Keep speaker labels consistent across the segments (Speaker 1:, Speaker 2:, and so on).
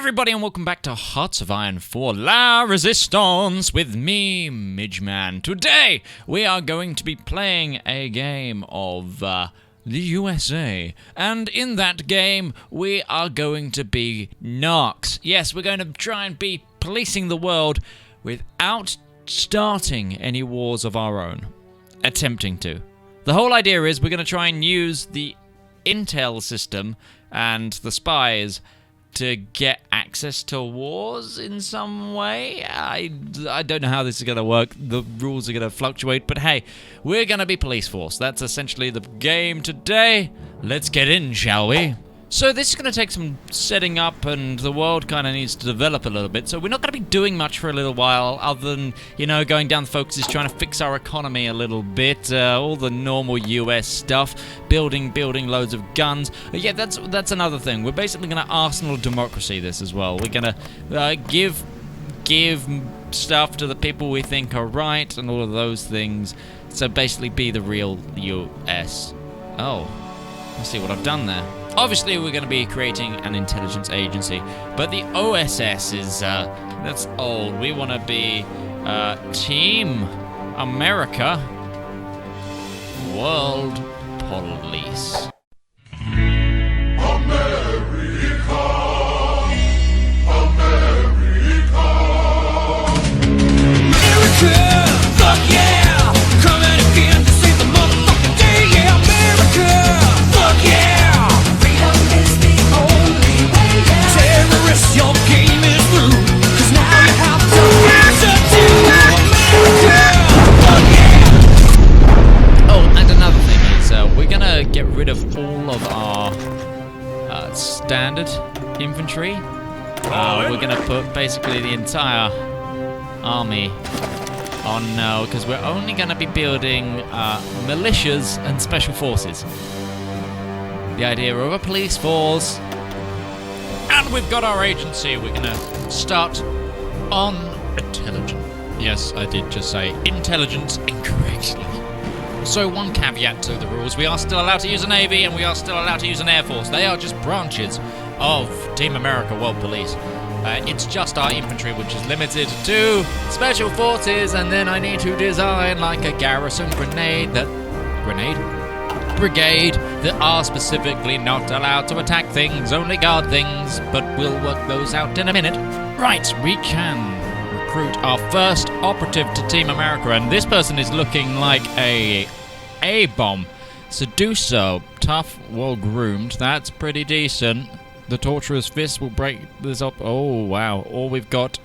Speaker 1: everybody, and welcome back to Hearts of Iron 4 La Resistance with me, Midgeman. Today, we are going to be playing a game of the USA, and in that game, we are going to be narcs. Yes, we're going to try and be policing the world without starting any wars of our own. Attempting to. The whole idea is we're going to try and use the intel system and the spies to get access to wars in some way. I don't know how this is going to work. The rules are going to fluctuate, but hey, we're going to be police force. That's essentially the game today. Let's get in, shall we? So this is going to take some setting up, and the world kind of needs to develop a little bit, so we're not going to be doing much for a little while, other than, you know, going down the focus is trying to fix our economy a little bit, all the normal US stuff, building loads of guns. Yeah, that's another thing. We're basically going to arsenal democracy this as well. We're going to give stuff to the people we think are right, and all of those things, so basically be the real US. Oh, I see what I've done there. Obviously, we're going to be creating an intelligence agency, but the OSS is, that's old. We want to be, Team America World Police. Get rid of all of our standard infantry. We're going to put basically the entire army on now, because we're only going to be building militias and special forces. The idea of a police force. And we've got our agency. We're going to start on intelligence. Yes, I did just say intelligence incorrectly. So one caveat to the rules, we are still allowed to use a Navy and we are still allowed to use an Air Force. They are just branches of Team America World Police. It's just our infantry which is limited to special forces, and then I need to design like a garrison brigade that are specifically not allowed to attack things, only guard things, but we'll work those out in a minute. Right, we can recruit our first operative to Team America, and this person is looking like a A-bomb. Seducer, tough, well-groomed, that's pretty decent. The Torturer's Fist will break this up. Oh, wow. Or we've got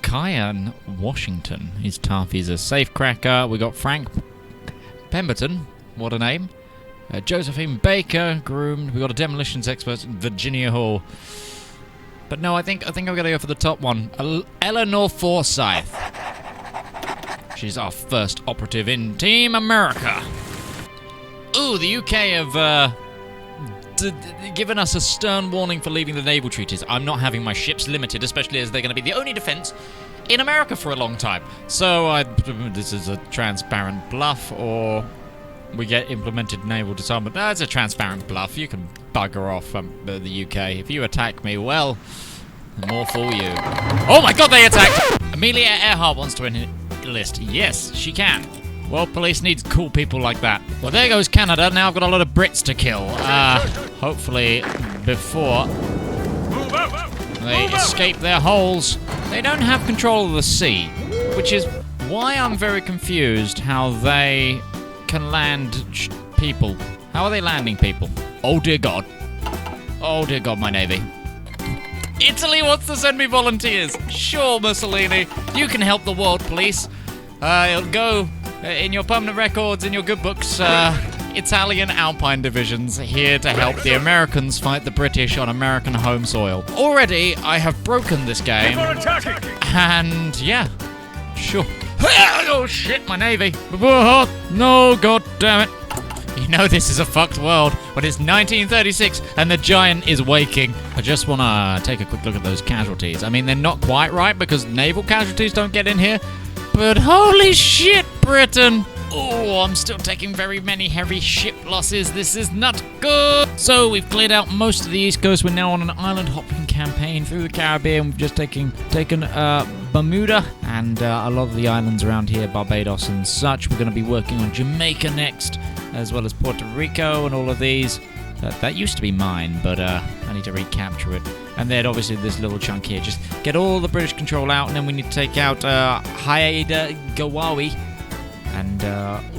Speaker 1: Kyan Washington. He's tough, he's a safecracker. We got Frank Pemberton, what a name. Josephine Baker, groomed. We got a demolitions expert, Virginia Hall. But no, I think I'm gonna go for the top one. Eleanor Forsyth. She's our first operative in Team America. Ooh, the UK have given us a stern warning for leaving the naval treaties. I'm not having my ships limited, especially as they're going to be the only defense in America for a long time. So this is a transparent bluff, or we get implemented naval disarmament. That's a transparent bluff. You can bugger off the UK. If you attack me, well, more for you. Oh my god, they attacked! Amelia Earhart wants to enlist. Yes, she can. World Police needs cool people like that. Well, there goes Canada. Now I've got a lot of Brits to kill. Hopefully before they escape their holes. They don't have control of the sea, which is why I'm very confused how they can land people. How are they landing people? Oh dear god. Oh dear god, my navy. Italy wants to send me volunteers. Sure, Mussolini. You can help the world police. It'll go in your permanent records, in your good books. Italian Alpine divisions here to help the Americans fight the British on American home soil. Already, I have broken this game. And yeah, sure. Oh shit, my navy. No, god damn it. You know this is a fucked world when it's 1936 and the giant is waking. I just want to take a quick look at those casualties. I mean, they're not quite right because naval casualties don't get in here. But holy shit, Britain! Oh, I'm still taking very many heavy ship losses. This is not good. So we've cleared out most of the East Coast. We're now on an island hopping campaign through the Caribbean. We've just taken Bermuda and a lot of the islands around here, Barbados and such. We're going to be working on Jamaica next, as well as Puerto Rico and all of these. That used to be mine, but I need to recapture it. And then obviously this little chunk here. Just get all the British control out, and then we need to take out Haida Gawawi. And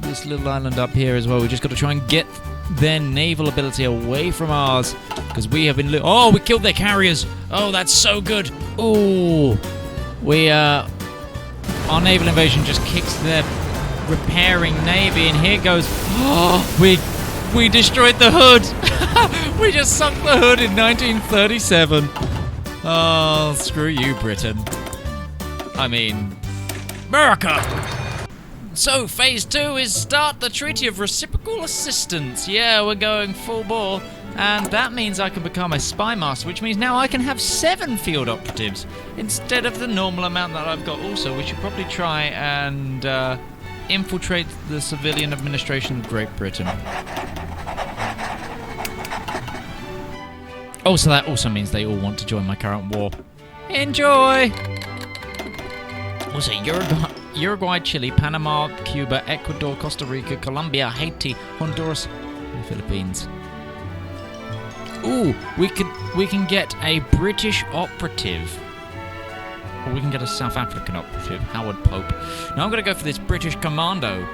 Speaker 1: this little island up here as well. We just got to try and get their naval ability away from ours, because we have been... we killed their carriers. Oh, that's so good. Oh, our naval invasion just kicks their repairing navy, and here goes... we destroyed the hood. We just sunk the hood in 1937. Oh, screw you, Britain. I mean, America. So, phase 2 is start the Treaty of Reciprocal Assistance. Yeah, we're going full bore. And that means I can become a spy master, which means now I can have 7 field operatives instead of the normal amount that I've got. Also, we should probably try and infiltrate the civilian administration of Great Britain. Oh, so that also means they all want to join my current war. Enjoy! Also, Uruguay, Chile, Panama, Cuba, Ecuador, Costa Rica, Colombia, Haiti, Honduras, and the Philippines. Ooh, we can get a British operative. Or we can get a South African operative, Howard Pope. Now I'm going to go for this British commando.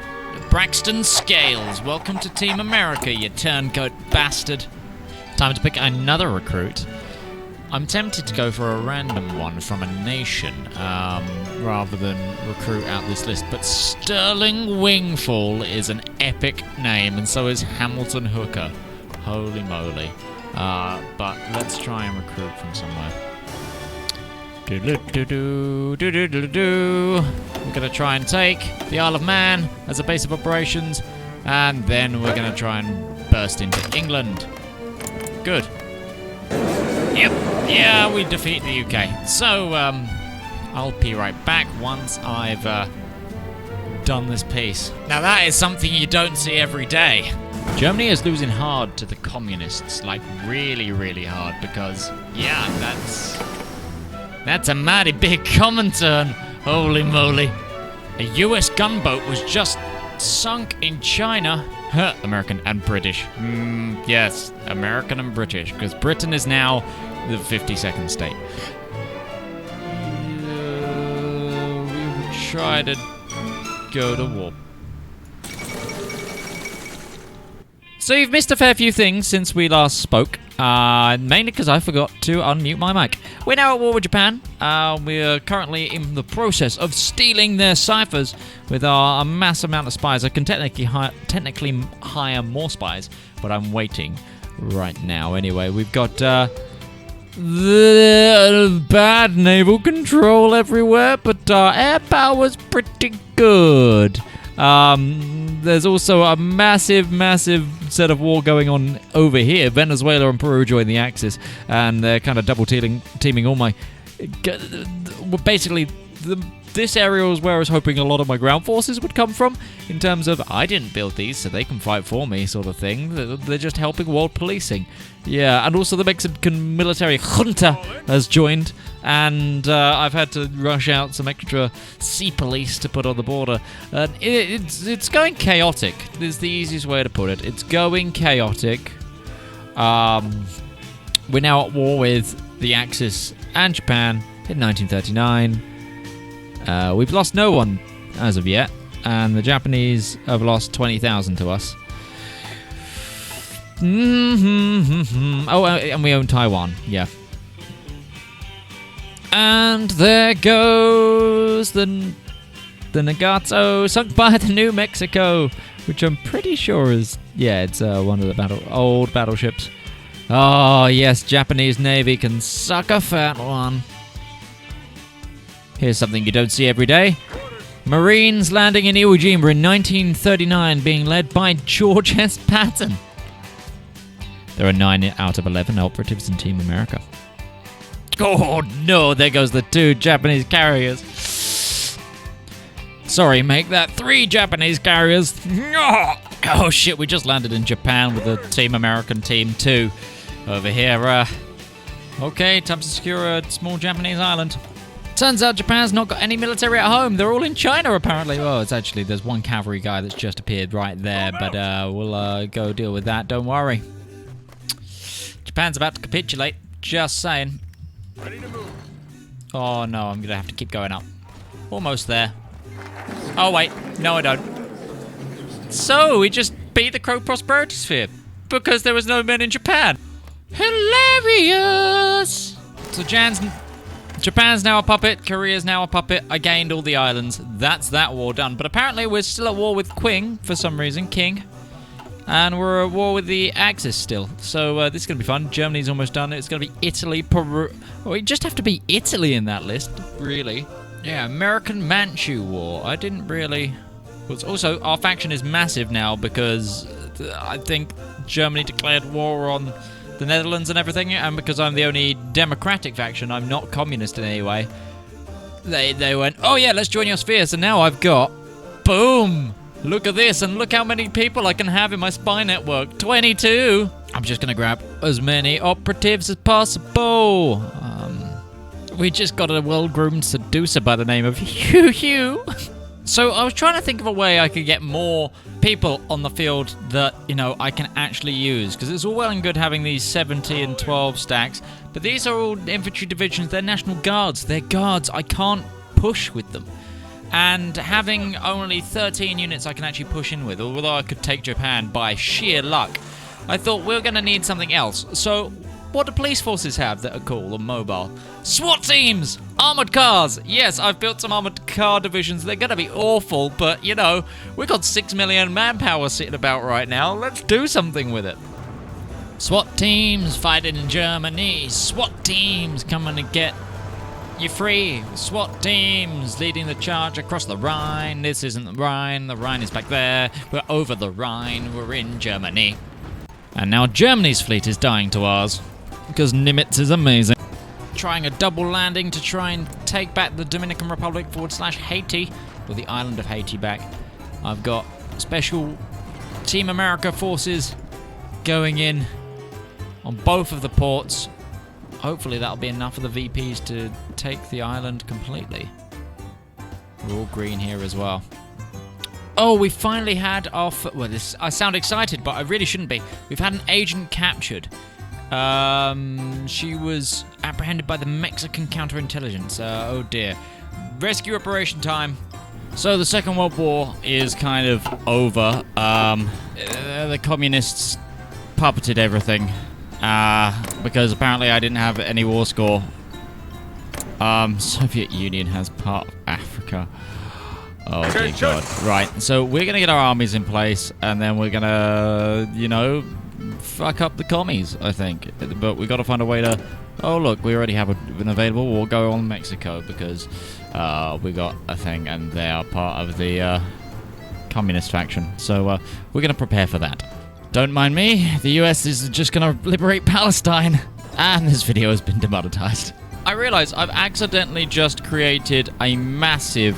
Speaker 1: Braxton Scales, welcome to Team America, you turncoat bastard. Time to pick another recruit. I'm tempted to go for a random one from a nation, rather than recruit out this list, but Sterling Wingfall is an epic name, and so is Hamilton Hooker. Holy moly. But let's try and recruit from somewhere. We're going to try and take the Isle of Man as a base of operations, and then we're going to try and burst into England. Good. Yep. Yeah, we defeat the UK. So, I'll be right back once I've done this piece. Now that is something you don't see every day. Germany is losing hard to the communists, like really, really hard, because, yeah, that's a mighty big common turn. Holy moly. A US gunboat was just sunk in China. American and British. Yes, American and British, because Britain is now the 52nd state. We will try to go to war. So you've missed a fair few things since we last spoke, mainly because I forgot to unmute my mic. We're now at war with Japan. We're currently in the process of stealing their ciphers with our mass amount of spies. I can technically hire more spies, but I'm waiting right now. Anyway, we've got the bad naval control everywhere, but our air power's pretty good. There's also a massive set of war going on over here. Venezuela and Peru join the Axis, and they're kind of double teaming all my... Basically, this area was where I was hoping a lot of my ground forces would come from, in terms of, I didn't build these, so they can fight for me, sort of thing. They're just helping world policing. Yeah, and also the Mexican military junta has joined, and I've had to rush out some extra sea police to put on the border. It's going chaotic, is the easiest way to put it. It's going chaotic. We're now at war with the Axis and Japan in 1939. We've lost no one as of yet, and the Japanese have lost 20,000 to us. Oh, and we own Taiwan, yeah. And there goes the Nagato, sunk by the New Mexico, which I'm pretty sure is, yeah, it's one of the old battleships. Oh, yes, Japanese Navy can suck a fat one. Here's something you don't see every day. Marines landing in Iwo Jima in 1939, being led by George S. Patton. There are 9 out of 11 operatives in Team America. Oh no, there goes the 2 Japanese carriers. Sorry, make that 3 Japanese carriers. Oh shit, we just landed in Japan with the Team American Team 2 over here. Okay, time to secure a small Japanese island. Turns out Japan's not got any military at home. They're all in China, apparently. Oh, it's actually, there's one cavalry guy that's just appeared right there, but we'll go deal with that, don't worry. Japan's about to capitulate, just saying.
Speaker 2: Ready to move.
Speaker 1: Oh no, I'm gonna have to keep going up. Almost there. Oh wait, no I don't. So, we just beat the Crow Prosperity Sphere because there was no men in Japan. Hilarious! So Japan's now a puppet, Korea's now a puppet. I gained all the islands. That's that war done. But apparently we're still at war with Qing for some reason, King. And we're at war with the Axis still. So this is going to be fun. Germany's almost done. It's going to be Italy, Peru. Well, we just have to be Italy in that list, really. Yeah, American Manchu War. I didn't really... Also, our faction is massive now because I think Germany declared war on the Netherlands and everything, and because I'm the only democratic faction, I'm not communist in any way. They went, oh yeah, let's join your sphere. So now I've got, boom, look at this, and look how many people I can have in my spy network, 22. I'm just gonna grab as many operatives as possible. We just got a well-groomed seducer by the name of Hugh. So I was trying to think of a way I could get more people on the field that, you know, I can actually use. Because it's all well and good having these 70 and 12 stacks. But these are all infantry divisions. They're National Guards. They're guards. I can't push with them. And having only 13 units I can actually push in with, although I could take Japan by sheer luck, I thought we're going to need something else. So what do police forces have that are cool and mobile? SWAT teams! Armored cars! Yes, I've built some armored car divisions. They're going to be awful, but, you know, we've got 6 million manpower sitting about right now. Let's do something with it. SWAT teams fighting in Germany. SWAT teams coming to get you free. SWAT teams leading the charge across the Rhine. This isn't the Rhine. The Rhine is back there. We're over the Rhine. We're in Germany. And now Germany's fleet is dying to ours. Because Nimitz is amazing. Trying a double landing to try and take back the Dominican Republic / Haiti, or the island of Haiti back. I've got special Team America forces going in on both of the ports. Hopefully that'll be enough of the VPs to take the island completely. We're all green here as well. Oh, we finally had our... Well, I sound excited, but I really shouldn't be. We've had an agent captured. She was apprehended by the Mexican counterintelligence. Oh dear. Rescue operation time. So the Second World War is kind of over. The communists puppeted everything. Because apparently I didn't have any war score. Soviet Union has part of Africa. Oh dear God. Right, so we're gonna get our armies in place, and then we're gonna, you know, fuck up the commies, I think. But we got to find a way to... Oh, look, we already have an available. We'll go on Mexico because we got a thing and they are part of the communist faction. So we're going to prepare for that. Don't mind me. The US is just going to liberate Palestine. And this video has been demonetized. I realize I've accidentally just created a massive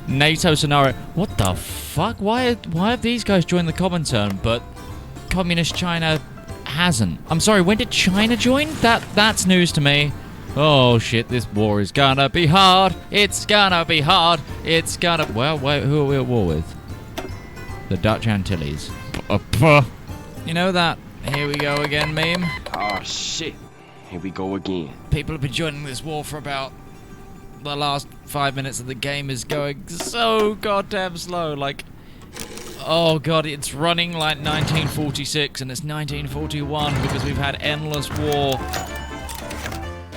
Speaker 1: NATO scenario. What the fuck? Why have these guys joined the common term, but Communist China hasn't? I'm sorry, when did China join? That's news to me. Oh shit, this war is gonna be hard. It's gonna be hard. It's gonna... Well, wait, who are we at war with? The Dutch Antilles. You know that "here we go again" meme?
Speaker 2: Oh shit, here we go again.
Speaker 1: People have been joining this war for about the last 5 minutes, and the game is going so goddamn slow. Like, oh god, it's running like 1946 and it's 1941 because we've had endless war.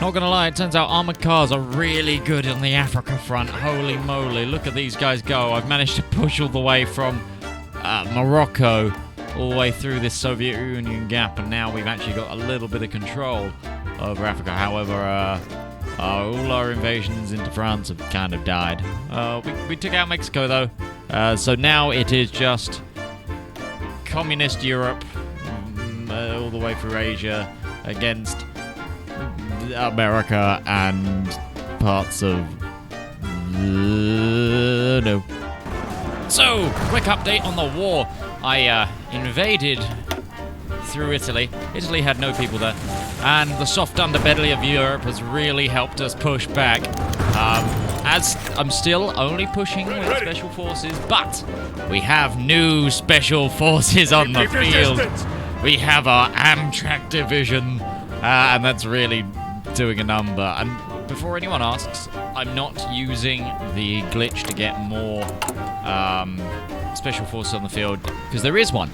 Speaker 1: Not gonna lie, it turns out armored cars are really good on the Africa front. Holy moly, look at these guys go. I've managed to push all the way from Morocco all the way through this Soviet Union gap, and now we've actually got a little bit of control over Africa. However, all our invasions into France have kind of died. We took out Mexico though, so now it is just communist Europe all the way through Asia against America and parts of No. So, quick update on the war. I invaded through Italy. Italy had no people there. And the soft underbelly of Europe has really helped us push back. As I'm still only pushing with special forces, but we have new special forces on the field. We have our Amtrak division, and that's really doing a number. And before anyone asks, I'm not using the glitch to get more special forces on the field, because there is one,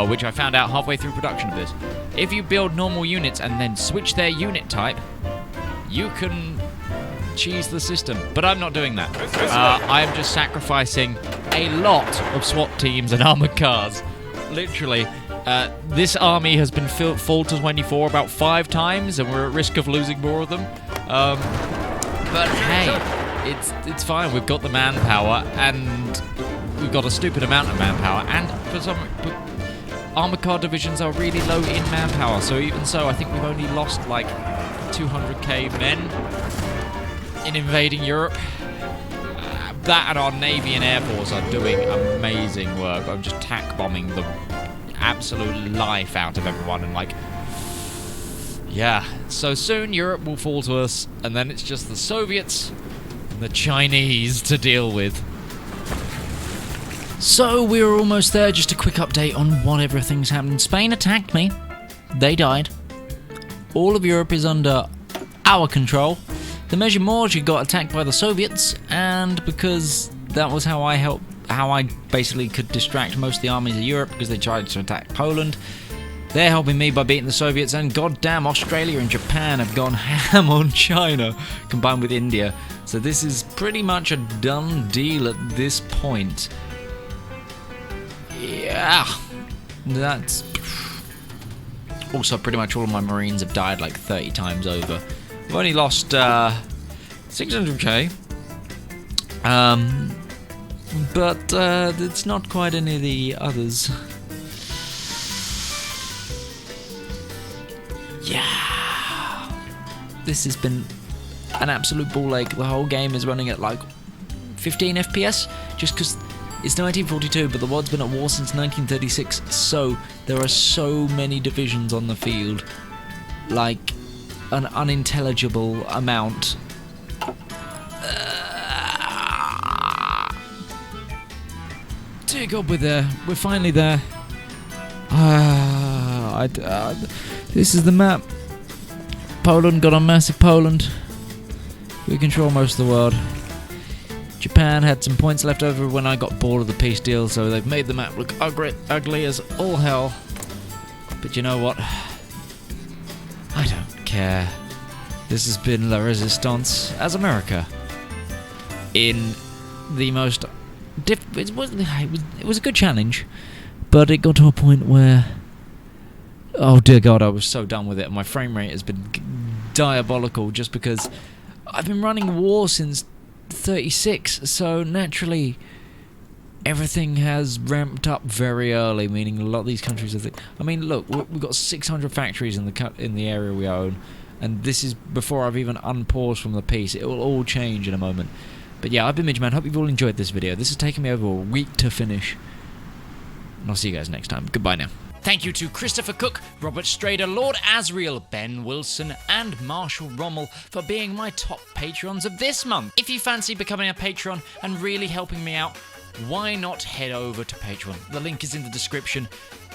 Speaker 1: which I found out halfway through production of this. If you build normal units and then switch their unit type, you can cheese the system, but I'm not doing that. I'm just sacrificing a lot of SWAT teams and armored cars. Literally, this army has been full to 24 about 5 times, and we're at risk of losing more of them. But hey, it's fine. We've got the manpower, and we've got a stupid amount of manpower, and for some armored car divisions are really low in manpower. So even so, I think we've only lost like 200k men in invading Europe. That and our Navy and Air Force are doing amazing work. I'm just tack bombing the absolute life out of everyone, and like, yeah. So soon Europe will fall to us, and then it's just the Soviets and the Chinese to deal with. So we're almost there. Just a quick update on what everything's happened. Spain attacked me. They died. All of Europe is under our control. The Midgeman got attacked by the Soviets, and because that was how I basically could distract most of the armies of Europe, because they tried to attack Poland. They're helping me by beating the Soviets, and goddamn, Australia and Japan have gone ham on China, combined with India. So this is pretty much a done deal at this point. Yeah, that's... Also, pretty much all of my Marines have died like 30 times over. I've only lost 600k. But it's not quite any of the others. Yeah. This has been an absolute ball ache. The whole game is running at like 15 FPS, just because it's 1942, but the WOD's been at war since 1936, so there are so many divisions on the field. Like, an unintelligible amount. Dear God, we're there. We're finally there. This is the map. Poland got a massive Poland. We control most of the world. Japan had some points left over when I got bored of the peace deal, so they've made the map look ugly as all hell. But you know what? I don't care. This has been La Resistance as America. In the most... it was a good challenge, but it got to a point where... Oh dear God, I was so done with it. My frame rate has been diabolical just because I've been running war since 36, so naturally everything has ramped up very early, meaning a lot of these countries I mean, look, we've got 600 factories in the area we own, and this is before I've even unpaused from the piece. It will all change in a moment. But yeah, I've been Midgeman. Hope you've all enjoyed this video. This has taken me over a week to finish, and I'll see you guys next time. Goodbye now. Thank you to Christopher Cook, Robert Strader, Lord Asriel, Ben Wilson, and Marshall Rommel for being my top patrons of this month. If you fancy becoming a patron and really helping me out, why not head over to Patreon? The link is in the description.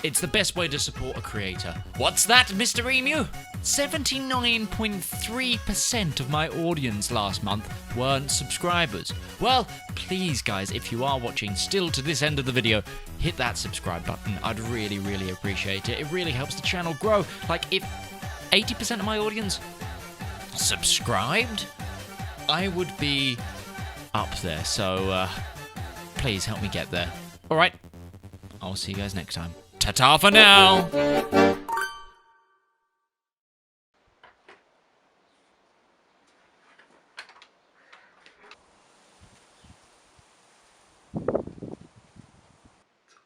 Speaker 1: It's the best way to support a creator. What's that, Mr. Emu? 79.3% of my audience last month weren't subscribers. Well, please guys, if you are watching still to this end of the video, hit that subscribe button. I'd really, really appreciate it. It really helps the channel grow. Like, if 80% of my audience subscribed, I would be up there. So, please help me get there. Alright, I'll see you guys next time. Ta-ta for now!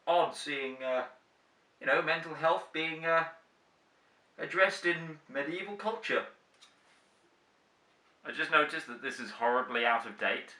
Speaker 1: Odd seeing, mental health being addressed in medieval culture. I just noticed that this is horribly out of date.